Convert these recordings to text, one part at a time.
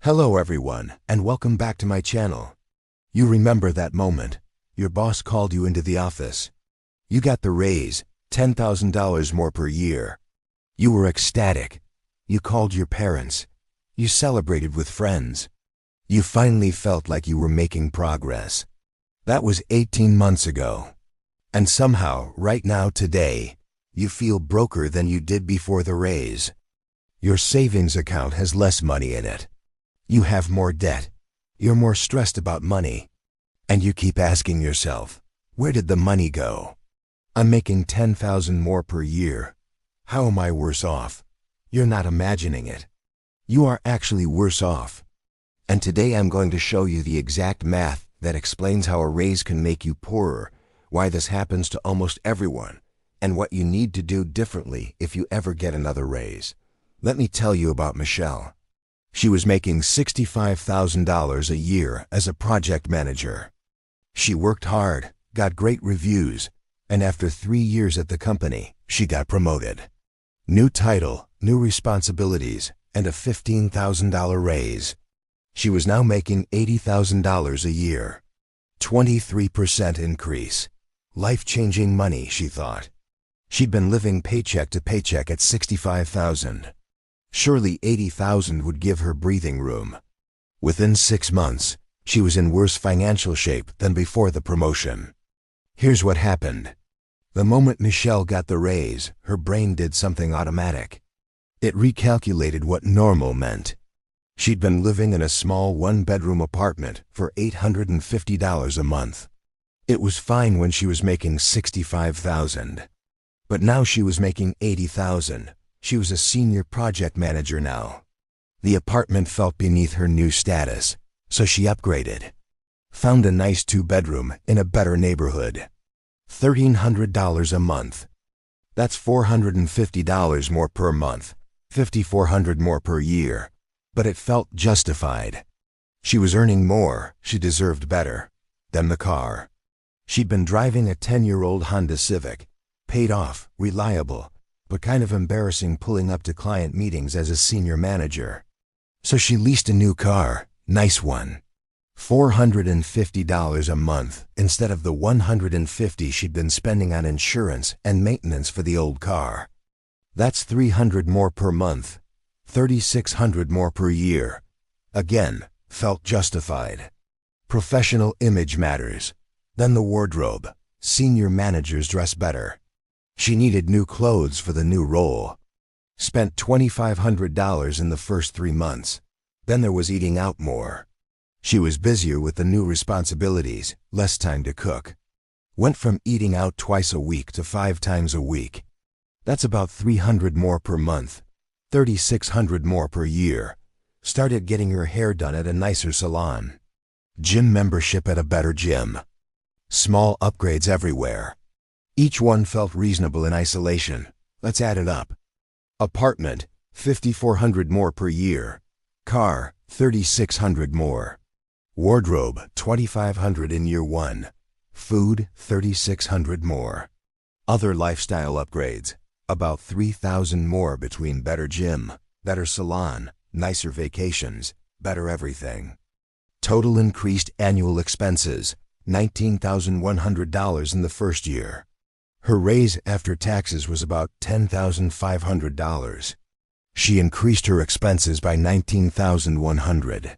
Hello everyone, and welcome back to my channel. You remember that moment? Your boss called you into the office. You got the raise, $10,000 more per year. You were ecstatic. You called your parents. You celebrated with friends. You finally felt like you were making progress. That was 18 months ago. And somehow, right now today, you feel broker than you did before the raise. Your savings account has less money in it. You have more debt. You're more stressed about money. And you keep asking yourself, where did the money go? I'm making $10,000 more per year. How am I worse off? You're not imagining it. You are actually worse off. And today I'm going to show you the exact math that explains how a raise can make you poorer, why this happens to almost everyone, and what you need to do differently if you ever get another raise. Let me tell you about Michelle. She was making $65,000 a year as a project manager. She worked hard, got great reviews, and after 3 years at the company, she got promoted. New title, new responsibilities, and a $15,000 raise. She was now making $80,000 a year. 23% increase. Life-changing money, she thought. She'd been living paycheck to paycheck at $65,000. Surely $80,000 would give her breathing room. Within 6 months, she was in worse financial shape than before the promotion. Here's what happened. The moment Michelle got the raise, her brain did something automatic. It recalculated what normal meant. She'd been living in a small one-bedroom apartment for $850 a month. It was fine when she was making $65,000. But now she was making $80,000. She was a senior project manager now. The apartment felt beneath her new status, so she upgraded. Found a nice 2-bedroom in a better neighborhood. $1,300 a month. That's $450 more per month, $5,400 more per year. But it felt justified. She was earning more, she deserved better. Then the car. She'd been driving a 10-year-old Honda Civic, paid off, reliable, but kind of embarrassing pulling up to client meetings as a senior manager. So she leased a new car, nice one. $450 a month instead of the $150 she'd been spending on insurance and maintenance for the old car. That's $300 more per month, $3,600 more per year. Again, felt justified. Professional image matters. Then the wardrobe. Senior managers dress better. She needed new clothes for the new role. Spent $2,500 in the first 3 months. Then there was eating out more. She was busier with the new responsibilities, less time to cook. Went from eating out twice a week to 5 times a week. That's about $300 more per month, $3,600 more per year. Started getting her hair done at a nicer salon. Gym membership at a better gym. Small upgrades everywhere. Each one felt reasonable in isolation. Let's add it up. Apartment, $5,400 more per year. Car, $3,600 more. Wardrobe, $2,500 in year 1. Food, $3,600 more. Other lifestyle upgrades, about $3,000 more between better gym, better salon, nicer vacations, better everything. Total increased annual expenses, $19,100 in the first year. Her raise after taxes was about $10,500. She increased her expenses by $19,100.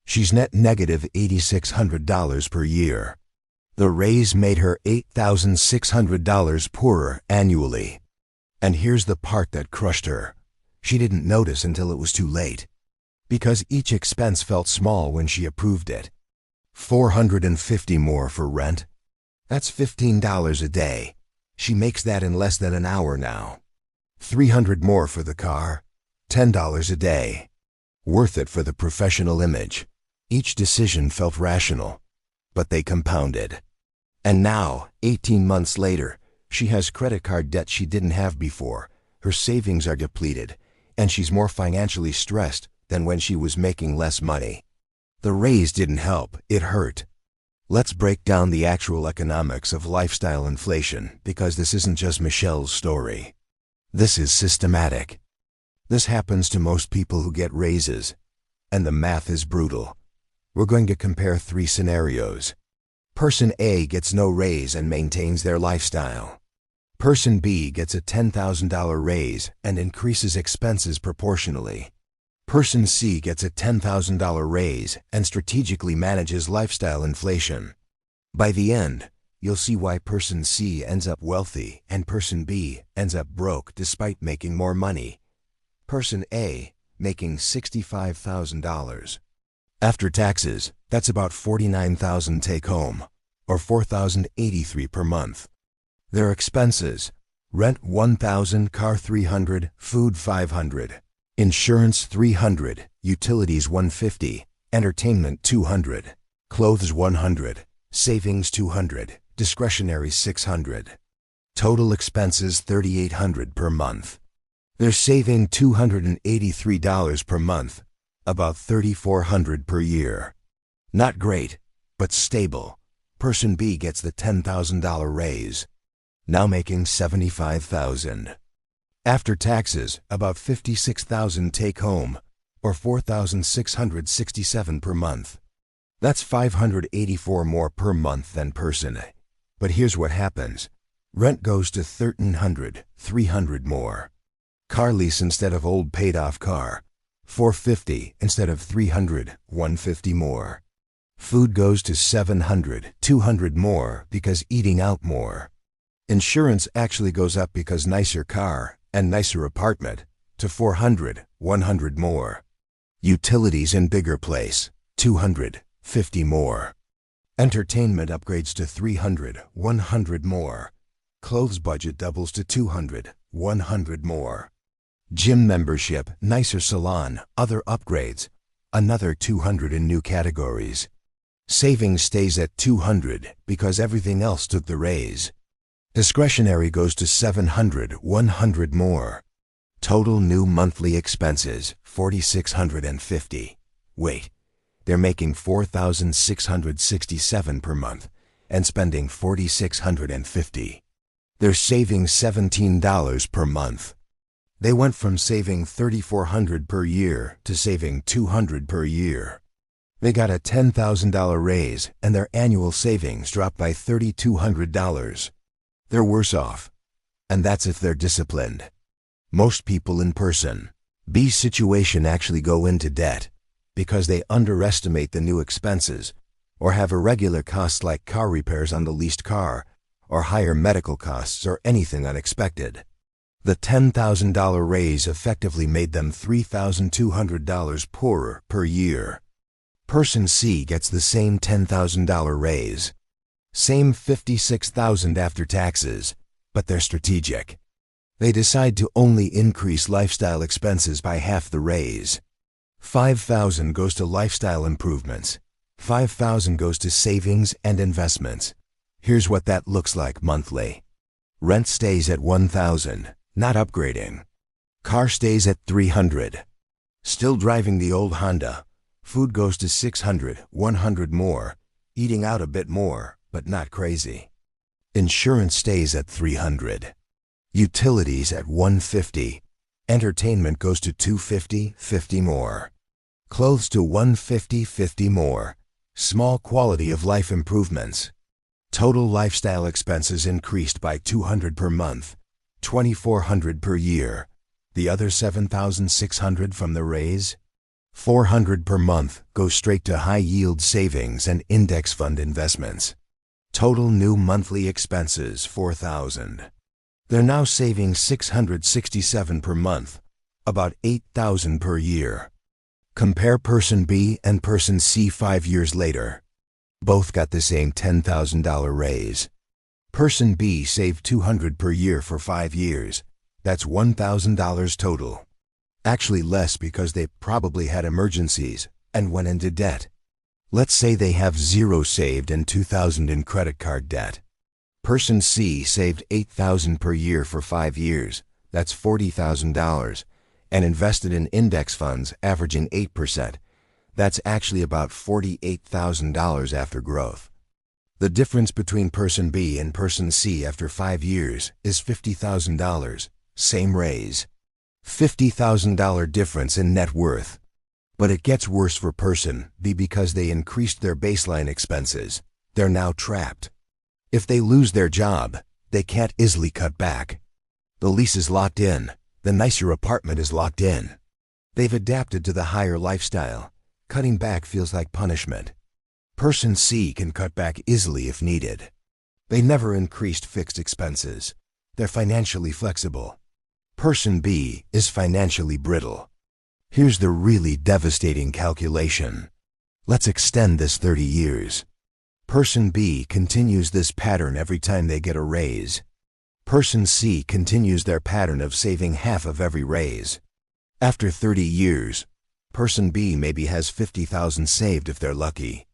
She's net negative $8,600 per year. The raise made her $8,600 poorer annually. And here's the part that crushed her. She didn't notice until it was too late. Because each expense felt small when she approved it. $450 more for rent. That's $15 a day. She makes that in less than an hour now. $300 more for the car. $10 a day. Worth it for the professional image. Each decision felt rational. But they compounded. And now, 18 months later, she has credit card debt she didn't have before. Her savings are depleted. And she's more financially stressed than when she was making less money. The raise didn't help, it hurt. Let's break down the actual economics of lifestyle inflation, because this isn't just Michelle's story. This is systematic. This happens to most people who get raises. and the math is brutal. We're going to compare 3 scenarios. Person A gets no raise and maintains their lifestyle. Person B gets a $10,000 raise and increases expenses proportionally. Person C gets a $10,000 raise and strategically manages lifestyle inflation. By the end, you'll see why Person C ends up wealthy and Person B ends up broke despite making more money. Person A making $65,000. After taxes, that's about $49,000 take home, or $4,083 per month. Their expenses: rent $1,000, car $300, food $500, insurance $300, utilities $150, entertainment $200, clothes $100, savings $200, discretionary $600. Total expenses $3,800 per month. They're saving $283 per month, about $3,400 per year. Not great, but stable. Person B gets the $10,000 raise, now making $75,000. After taxes, about $56,000 take home, or $4,667 per month. That's $584 more per month than Person A. But here's what happens. Rent goes to $1,300, $300 more. Car lease instead of old paid-off car, $450 instead of $300, $150 more. Food goes to $700, $200 more because eating out more. Insurance actually goes up because nicer car and nicer apartment to $400, $100 more. Utilities in bigger place, $200, $50 more. Entertainment upgrades to $300, $100 more. Clothes budget doubles to $200, $100 more. Gym membership, nicer salon, other upgrades, another $200 in new categories. Savings stays at $200 because everything else took the raise. Discretionary goes to $700, $100 more. Total new monthly expenses, $4,650. Wait, they're making $4,667 per month and spending $4,650. They're saving $17 per month. They went from saving $3,400 per year to saving $200 per year. They got a $10,000 raise and their annual savings dropped by $3,200. They're worse off. And that's if they're disciplined. Most people in Person B's situation actually go into debt because they underestimate the new expenses or have irregular costs like car repairs on the leased car or higher medical costs or anything unexpected. The $10,000 raise effectively made them $3,200 poorer per year. Person C gets the same $10,000 raise. Same $56,000 after taxes, but they're strategic. They decide to only increase lifestyle expenses by half the raise. $5,000 goes to lifestyle improvements. $5,000 goes to savings and investments. Here's what that looks like monthly. Rent stays at $1,000, not upgrading. Car stays at $300. Still driving the old Honda. Food goes to $600, $100 more. Eating out a bit more, but not crazy. Insurance stays at $300. Utilities at $150. Entertainment goes to $250, $50 more. Clothes to $150, $50 more. Small quality of life improvements. Total lifestyle expenses increased by $200 per month, $2,400 per year. The other $7,600 from the raise? $400 per month goes straight to high-yield savings and index fund investments. Total new monthly expenses $4,000. They're now saving $667 per month, about $8,000 per year. Compare Person B and Person C 5 years later. Both got the same $10,000 raise. Person B saved $200 per year for 5 years. That's $1,000 total. Actually less because they probably had emergencies and went into debt. Let's say they have $0 saved and $2,000 in credit card debt. Person C saved $8,000 per year for 5 years. That's $40,000. And invested in index funds averaging 8%. That's actually about $48,000 after growth. The difference between Person B and Person C after 5 years is $50,000. Same raise. $50,000 difference in net worth. But it gets worse for Person B because they increased their baseline expenses. They're now trapped. If they lose their job, they can't easily cut back. The lease is locked in. The nicer apartment is locked in. They've adapted to the higher lifestyle. Cutting back feels like punishment. Person C can cut back easily if needed. They never increased fixed expenses. They're financially flexible. Person B is financially brittle. Here's the really devastating calculation. Let's extend this 30 years. Person B continues this pattern every time they get a raise. Person C continues their pattern of saving half of every raise. After 30 years, Person B maybe has $50,000 saved if they're lucky.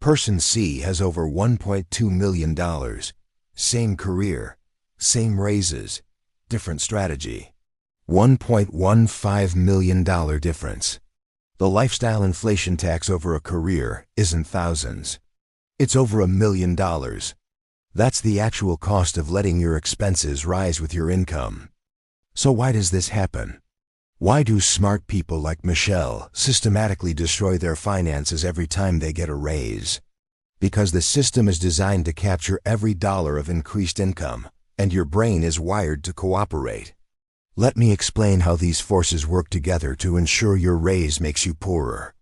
Person C has over $1.2 million. Same career, same raises, different strategy. $1.15 million difference. The lifestyle inflation tax over a career isn't thousands. It's over $1 million. That's the actual cost of letting your expenses rise with your income. So why does this happen? Why do smart people like Michelle systematically destroy their finances every time they get a raise? Because the system is designed to capture every dollar of increased income, and your brain is wired to cooperate. Let me explain how these forces work together to ensure your raise makes you poorer.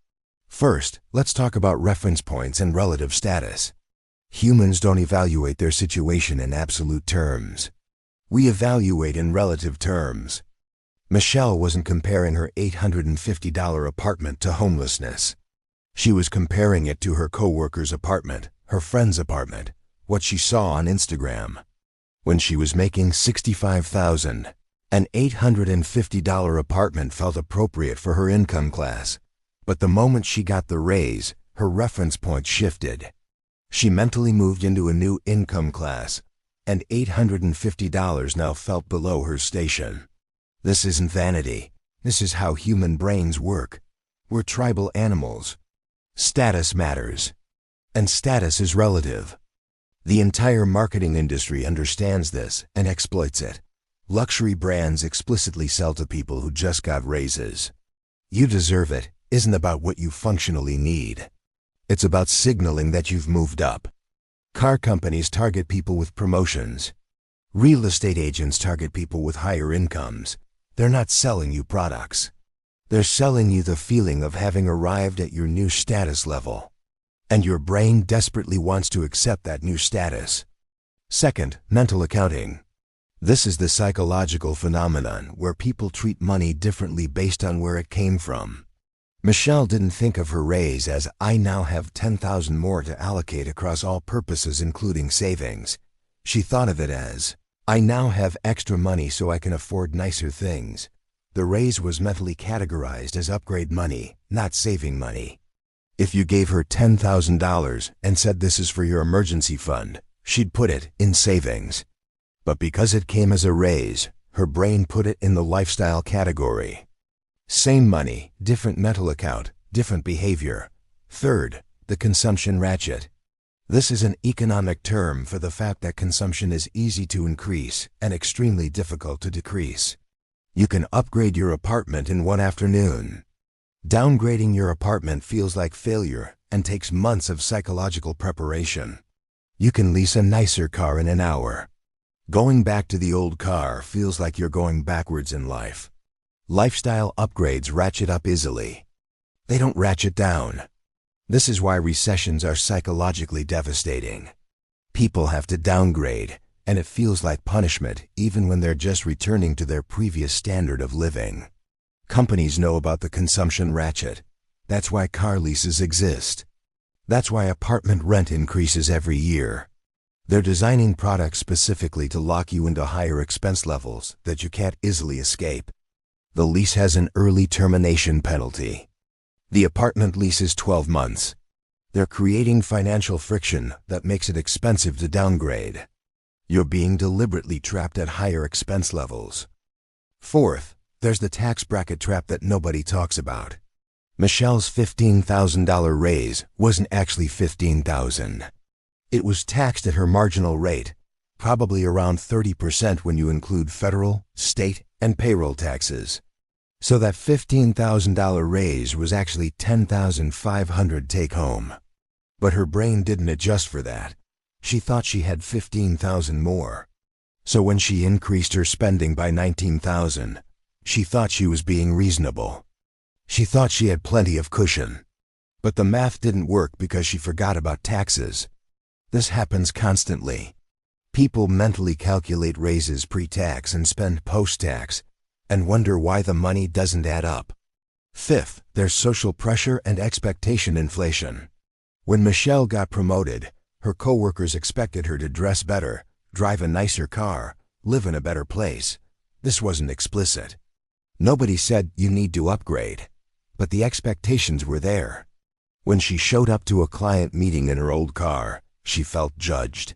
First, let's talk about reference points and relative status. Humans don't evaluate their situation in absolute terms. We evaluate in relative terms. Michelle wasn't comparing her $850 apartment to homelessness. She was comparing it to her coworker's apartment, her friend's apartment, what she saw on Instagram. When she was making $65,000, an $850 apartment felt appropriate for her income class. But the moment she got the raise, her reference point shifted. She mentally moved into a new income class, and $850 now felt below her station. This isn't vanity. This is how human brains work. We're tribal animals. Status matters. And status is relative. The entire marketing industry understands this and exploits it. Luxury brands explicitly sell to people who just got raises. You deserve it isn't about what you functionally need. It's about signaling that you've moved up. Car companies target people with promotions. Real estate agents target people with higher incomes. They're not selling you products. They're selling you the feeling of having arrived at your new status level. And your brain desperately wants to accept that new status. Second, mental accounting. This is the psychological phenomenon where people treat money differently based on where it came from. Michelle didn't think of her raise as, I now have $10,000 more to allocate across all purposes including savings. She thought of it as, I now have extra money so I can afford nicer things. The raise was mentally categorized as upgrade money, not saving money. If you gave her $10,000 and said this is for your emergency fund, she'd put it in savings. But because it came as a raise, her brain put it in the lifestyle category. Same money, different mental account, different behavior. Third, the consumption ratchet. This is an economic term for the fact that consumption is easy to increase and extremely difficult to decrease. You can upgrade your apartment in one afternoon. Downgrading your apartment feels like failure and takes months of psychological preparation. You can lease a nicer car in an hour. Going back to the old car feels like you're going backwards in life. Lifestyle upgrades ratchet up easily. They don't ratchet down. This is why recessions are psychologically devastating. People have to downgrade, and it feels like punishment even when they're just returning to their previous standard of living. Companies know about the consumption ratchet. That's why car leases exist. That's why apartment rent increases every year. They're designing products specifically to lock you into higher expense levels that you can't easily escape. The lease has an early termination penalty. The apartment lease is 12 months. They're creating financial friction that makes it expensive to downgrade. You're being deliberately trapped at higher expense levels. Fourth, there's the tax bracket trap that nobody talks about. Michelle's $15,000 raise wasn't actually $15,000. It was taxed at her marginal rate, probably around 30% when you include federal, state, and payroll taxes. So that $15,000 raise was actually $10,500 take home. But her brain didn't adjust for that. She thought she had $15,000 more. So when she increased her spending by $19,000, she thought she was being reasonable. She thought she had plenty of cushion. But the math didn't work because she forgot about taxes. This happens constantly. People mentally calculate raises pre-tax and spend post-tax, and wonder why the money doesn't add up. Fifth, there's social pressure and expectation inflation. When Michelle got promoted, her coworkers expected her to dress better, drive a nicer car, live in a better place. This wasn't explicit. Nobody said you need to upgrade, but the expectations were there. When she showed up to a client meeting in her old car, she felt judged.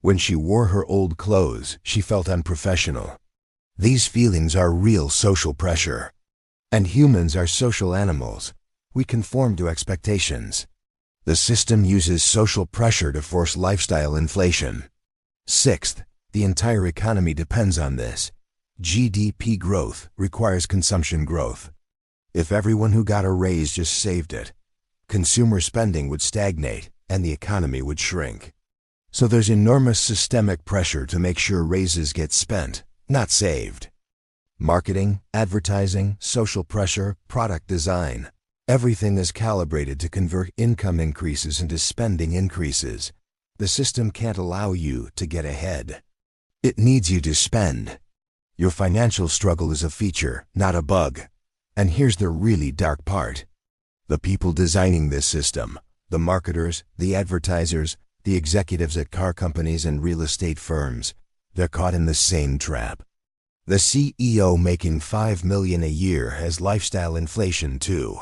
When she wore her old clothes, she felt unprofessional. These feelings are real social pressure. And humans are social animals. We conform to expectations. The system uses social pressure to force lifestyle inflation. Sixth, the entire economy depends on this. GDP growth requires consumption growth. If everyone who got a raise just saved it, consumer spending would stagnate and the economy would shrink. So there's enormous systemic pressure to make sure raises get spent, not saved. Marketing, advertising, social pressure, product design. Everything is calibrated to convert income increases into spending increases. The system can't allow you to get ahead. It needs you to spend. Your financial struggle is a feature, not a bug. And here's the really dark part. The people designing this system, the marketers, the advertisers, the executives at car companies and real estate firms, they're caught in the same trap. The CEO making $5 million a year has lifestyle inflation too.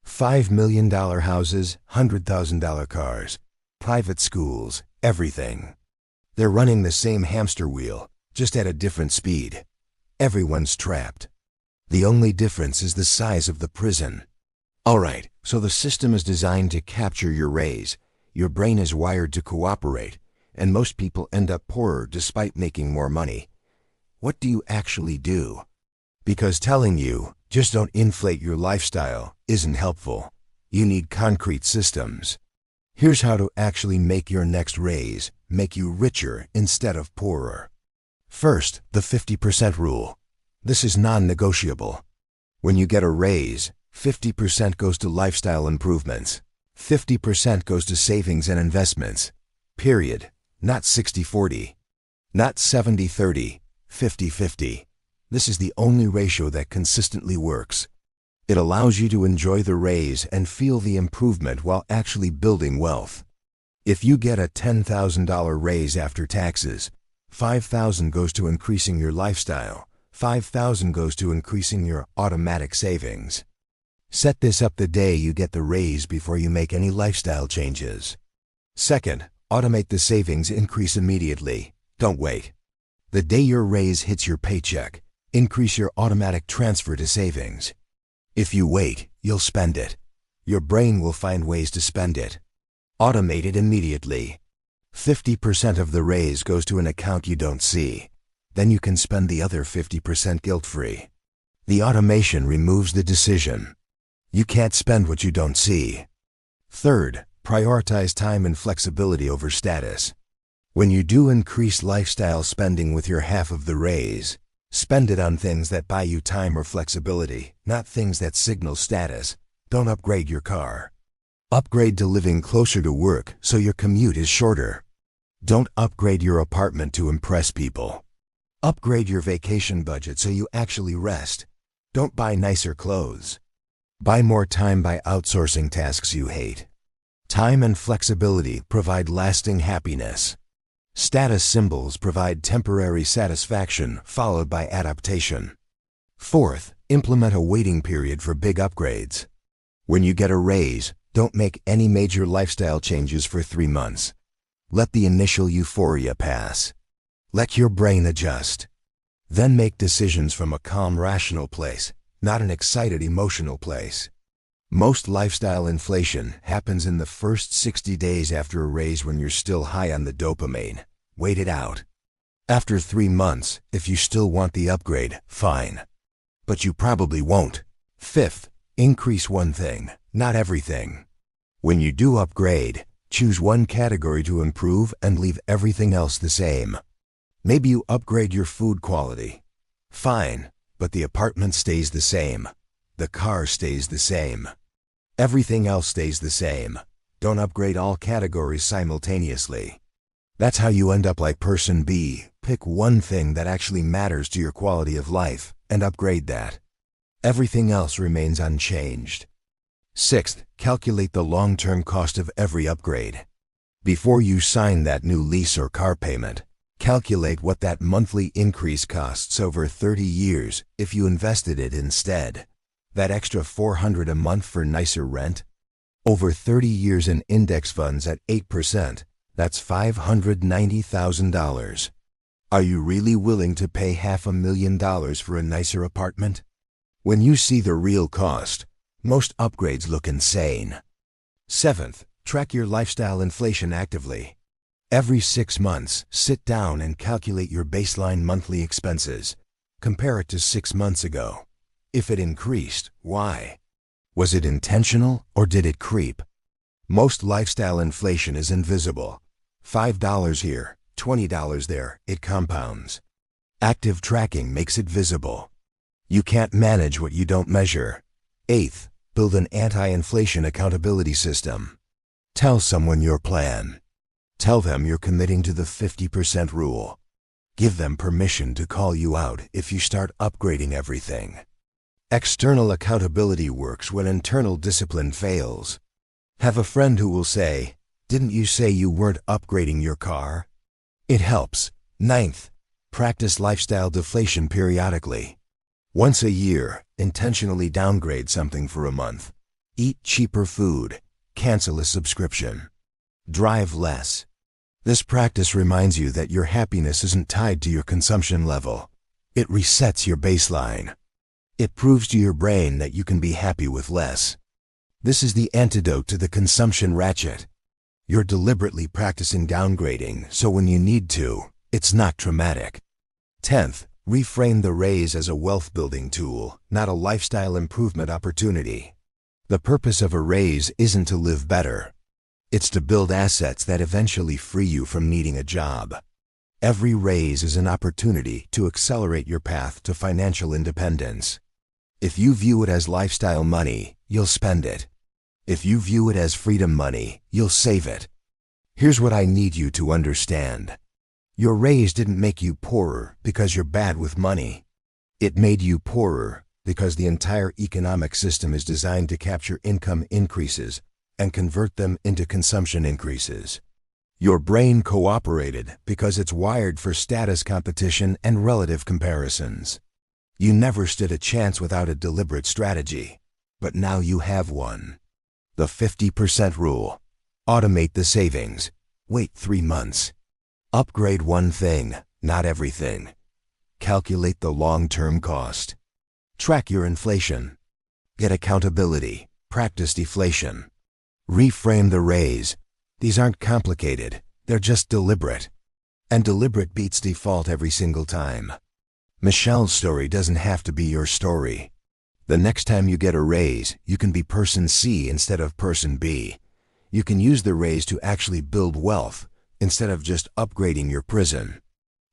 $5 million houses, $100,000 cars, private schools, everything. They're running the same hamster wheel, just at a different speed. Everyone's trapped. The only difference is the size of the prison. Alright, so the system is designed to capture your raise. Your brain is wired to cooperate, and most people end up poorer despite making more money. What do you actually do? Because telling you, just don't inflate your lifestyle, isn't helpful. You need concrete systems. Here's how to actually make your next raise, make you richer instead of poorer. First, the 50% rule. This is non-negotiable. When you get a raise, 50% goes to lifestyle improvements. 50% goes to savings and investments. Period. Not 60-40. Not 70-30, 50-50. This is the only ratio that consistently works. It allows you to enjoy the raise and feel the improvement while actually building wealth. If you get a $10,000 raise after taxes, $5,000 goes to increasing your lifestyle, $5,000 goes to increasing your automatic savings. Set this up the day you get the raise before you make any lifestyle changes. Second, automate the savings increase immediately. Don't wait. The day your raise hits your paycheck, increase your automatic transfer to savings. If you wait, you'll spend it. Your brain will find ways to spend it. Automate it immediately. 50% of the raise goes to an account you don't see. Then you can spend the other 50% guilt-free. The automation removes the decision. You can't spend what you don't see. Third, prioritize time and flexibility over status. When you do increase lifestyle spending with your half of the raise, spend it on things that buy you time or flexibility, not things that signal status. Don't upgrade your car. Upgrade to living closer to work so your commute is shorter. Don't upgrade your apartment to impress people. Upgrade your vacation budget so you actually rest. Don't buy nicer clothes. Buy more time by outsourcing tasks you hate. Time and flexibility provide lasting happiness. Status symbols provide temporary satisfaction followed by adaptation. Fourth, implement a waiting period for big upgrades. When you get a raise, don't make any major lifestyle changes for 3 months. Let the initial euphoria pass. Let your brain adjust. Then make decisions from a calm, rational place, not an excited, emotional place. Most lifestyle inflation happens in the first 60 days after a raise when you're still high on the dopamine. Wait it out. After 3 months, if you still want the upgrade, fine. but you probably won't. Fifth, increase one thing, not everything. When you do upgrade, choose one category to improve and leave everything else the same. Maybe you upgrade your food quality. Fine, but the apartment stays the same. The car stays the same. Everything else stays the same. Don't upgrade all categories simultaneously. That's how you end up like person B. Pick one thing that actually matters to your quality of life and upgrade that. Everything else remains unchanged. Sixth, calculate the long-term cost of every upgrade. Before you sign that new lease or car payment, calculate what that monthly increase costs over 30 years if you invested it instead. That extra $400 a month for nicer rent? Over 30 years in index funds at 8%, that's $590,000. Are you really willing to pay $500,000 for a nicer apartment? When you see the real cost, most upgrades look insane. Seventh, track your lifestyle inflation actively. Every 6 months, sit down and calculate your baseline monthly expenses. Compare it to 6 months ago. If it increased, why? Was it intentional or did it creep? Most lifestyle inflation is invisible. $5 here, $20 there, it compounds. Active tracking makes it visible. You can't manage what you don't measure. Eighth, build an anti-inflation accountability system. Tell someone your plan. Tell them you're committing to the 50% rule. Give them permission to call you out if you start upgrading everything. External accountability works when internal discipline fails. Have a friend who will say, "Didn't you say you weren't upgrading your car?" It helps. Ninth, practice lifestyle deflation periodically. Once a year, intentionally downgrade something for a month. Eat cheaper food. Cancel a subscription. Drive less. This practice reminds you that your happiness isn't tied to your consumption level. It resets your baseline. It proves to your brain that you can be happy with less. This is the antidote to the consumption ratchet. You're deliberately practicing downgrading, so when you need to, it's not traumatic. 10th, reframe the raise as a wealth-building tool, not a lifestyle improvement opportunity. The purpose of a raise isn't to live better. It's to build assets that eventually free you from needing a job. Every raise is an opportunity to accelerate your path to financial independence. If you view it as lifestyle money, you'll spend it. If you view it as freedom money, you'll save it. Here's what I need you to understand. Your raise didn't make you poorer because you're bad with money. It made you poorer because the entire economic system is designed to capture income increases and convert them into consumption increases. Your brain cooperated because it's wired for status competition and relative comparisons. You never stood a chance without a deliberate strategy, but now you have one. The 50% rule. Automate the savings. Wait 3 months. Upgrade one thing, not everything. Calculate the long-term cost. Track your inflation. Get accountability. Practice deflation. Reframe the raise. These aren't complicated. They're just deliberate. And deliberate beats default every single time. Michelle's story doesn't have to be your story. The next time you get a raise, you can be person C instead of person B. You can use the raise to actually build wealth instead of just upgrading your prison.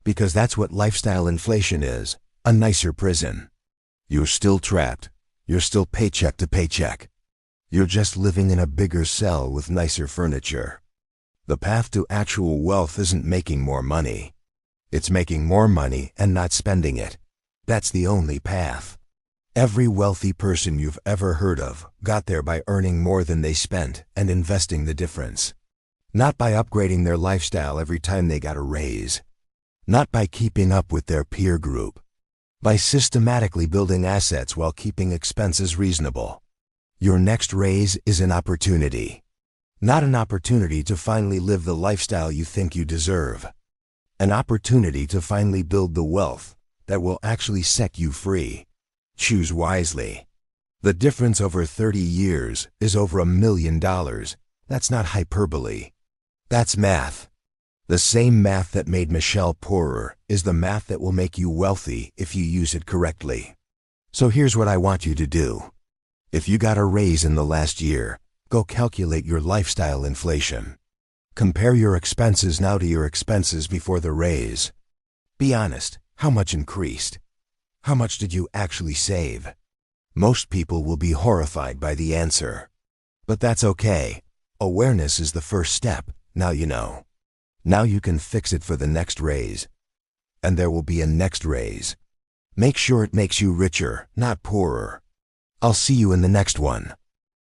Because that's what lifestyle inflation is, a nicer prison. You're still trapped. You're still paycheck to paycheck. You're just living in a bigger cell with nicer furniture. The path to actual wealth isn't making more money. It's making more money and not spending it. That's the only path. Every wealthy person you've ever heard of got there by earning more than they spent and investing the difference. Not by upgrading their lifestyle every time they got a raise. Not by keeping up with their peer group. By systematically building assets while keeping expenses reasonable. Your next raise is an opportunity. Not an opportunity to finally live the lifestyle you think you deserve. An opportunity to finally build the wealth that will actually set you free. Choose wisely. The difference over 30 years is over $1 million. That's not hyperbole. That's math. The same math that made Michelle poorer is the math that will make you wealthy if you use it correctly. So here's what I want you to do. If you got a raise in the last year, go calculate your lifestyle inflation. Compare your expenses now to your expenses before the raise. Be honest, how much increased? How much did you actually save? Most people will be horrified by the answer. But that's okay. Awareness is the first step. Now you know. Now you can fix it for the next raise. And there will be a next raise. Make sure it makes you richer, not poorer. I'll see you in the next one.